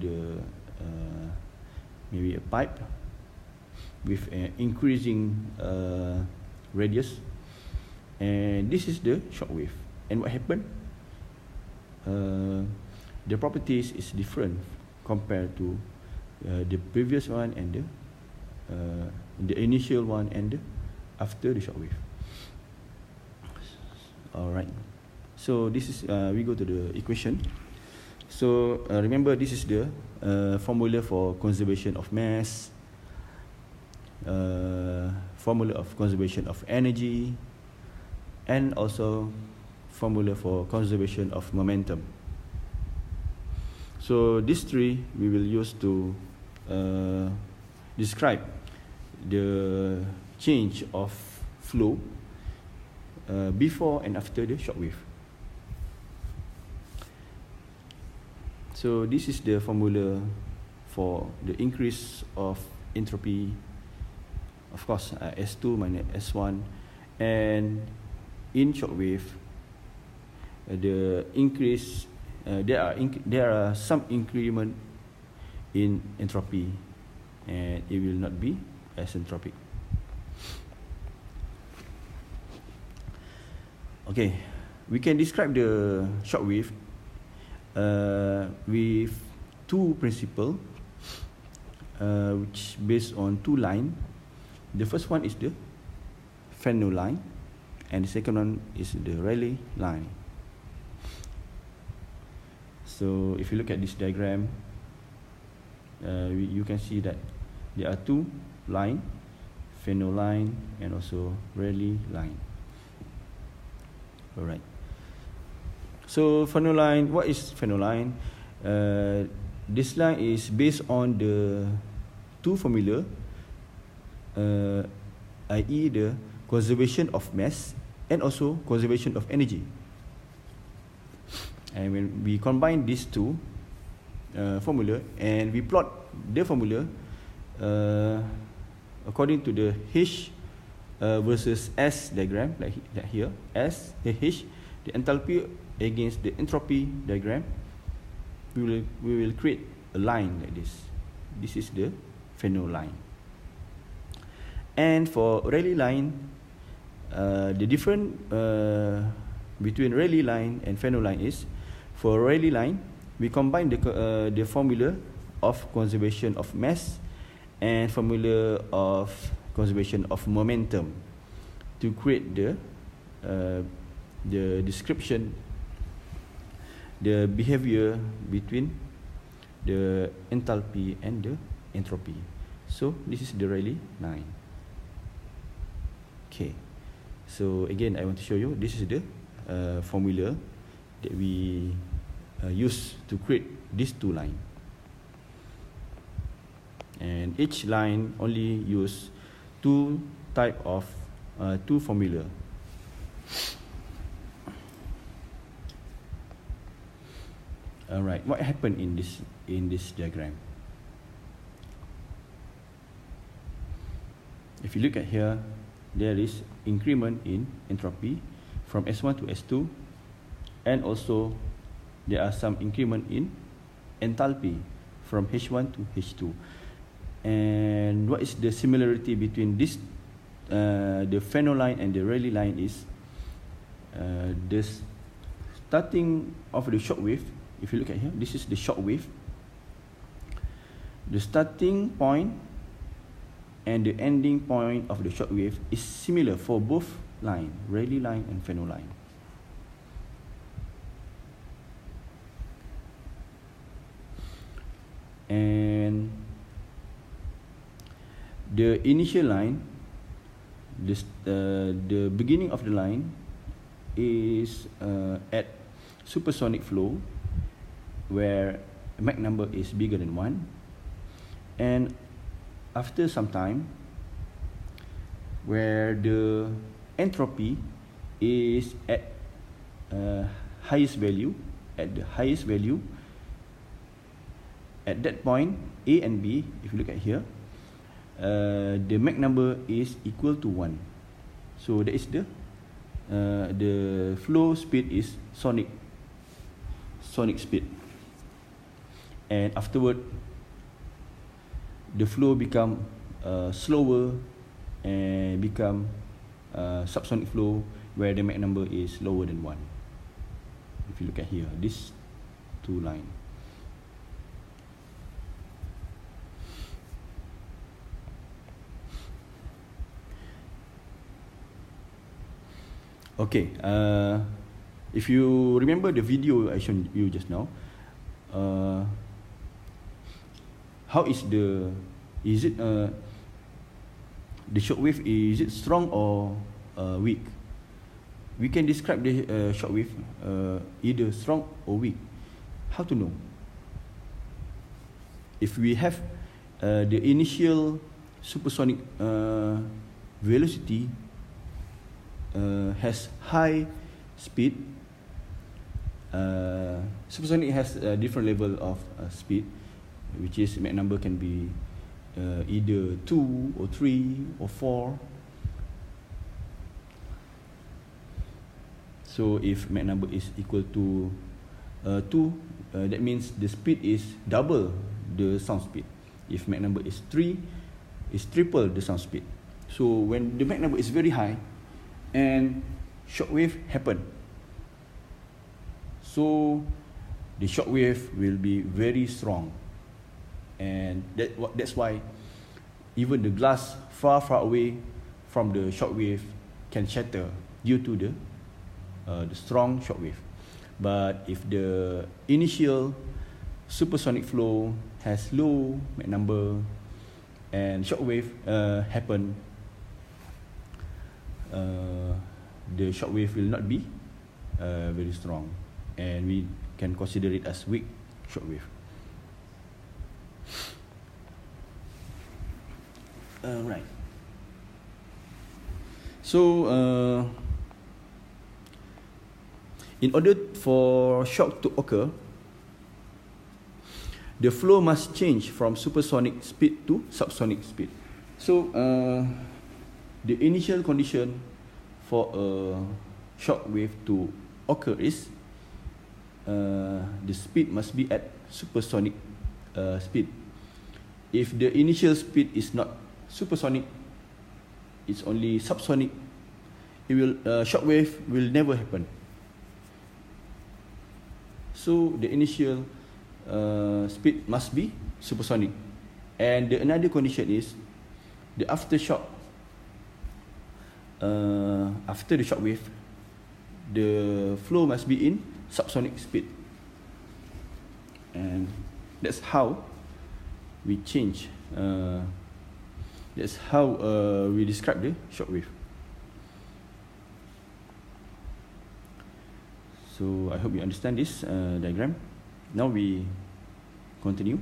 the maybe a pipe with an increasing radius, and this is the shock wave. And what happened? The properties is different compared to the previous one and the initial one and after the shock wave. Alright, so this is we go to the equation. So remember, this is the formula for conservation of mass, formula of conservation of energy, and also formula for conservation of momentum. So these three we will use to describe the change of flow before and after the shock wave. So this is the formula for the increase of entropy, of course, S2 minus S1, and in shock wave, the increase, there are some increment in entropy, and it will not be asentropic. Okay, we can describe the shock wave with two principles, which based on two lines. The first one is the Fresnel line, and the second one is the Rayleigh line. So if you look at this diagram, you can see that there are two lines, Fresnel line and also Rayleigh line. Alright. So Fresnel line, what is Fresnel line? This line is based on the two formula, i.e. the conservation of mass and also conservation of energy. And when we combine these two formula and we plot the formula according to the H versus S diagram, like here, S, H, the enthalpy against the entropy diagram, we will create a line like this. This is the Fresnel line. And for Rayleigh line, the difference between Rayleigh line and Fresnel line is, for Rayleigh line, we combine the formula of conservation of mass and formula of conservation of momentum to create the description, the behavior between the enthalpy and the entropy. So this is the Rayleigh line. Okay, so again I want to show you, this is the formula that we use to create these two lines, and each line only use two type of two formula. Alright, what happened in this diagram? If you look at here, there is increment in entropy from S1 to S2, and also there are some increment in enthalpy from H1 to H2. And what is the similarity between this, the Fresnel line and the Rayleigh line is the starting of the shock wave. If you look at here, this is the shock wave. The starting point and the ending point of the shock wave is similar for both line, Rayleigh line and Fresnel line. And the initial line, the beginning of the line is at supersonic flow, where Mach number is bigger than 1, and after some time, where the entropy is at highest value, at that point, A and B, if you look at here, the Mach number is equal to 1. So that is the flow speed is sonic speed. and afterward the flow become slower and become subsonic flow where the Mach number is lower than 1. If you look at here, this two line. Okay, if you remember the video I showed you just now, how is it the shock wave, is it strong or weak? We can describe the shock wave either strong or weak. How to know? If we have the initial supersonic velocity has high speed, supersonic has a different level of speed, which is Mach number can be either 2 or 3 or 4. So if Mach number is equal to 2, that means the speed is double the sound speed. If Mach number is 3, it's triple the sound speed. So when the Mach number is very high and shock wave happen, so the shock wave will be very strong, and that's why even the glass far away from the shock wave can shatter due to the strong shock wave. But if the initial supersonic flow has low Mach number and shock wave happen, the shock wave will not be very strong, and we can consider it as weak shock wave. Right. So in order for shock to occur, the flow must change from supersonic speed to subsonic speed. So the initial condition for a shock wave to occur is the speed must be at supersonic speed. If the initial speed is not supersonic, it's only subsonic, it will shock wave will never happen. So the initial speed must be supersonic, and another condition is the aftershock. After the shock wave, the flow must be in subsonic speed, and that's how we change. That's how we describe the shock wave. So I hope you understand this diagram. Now we continue.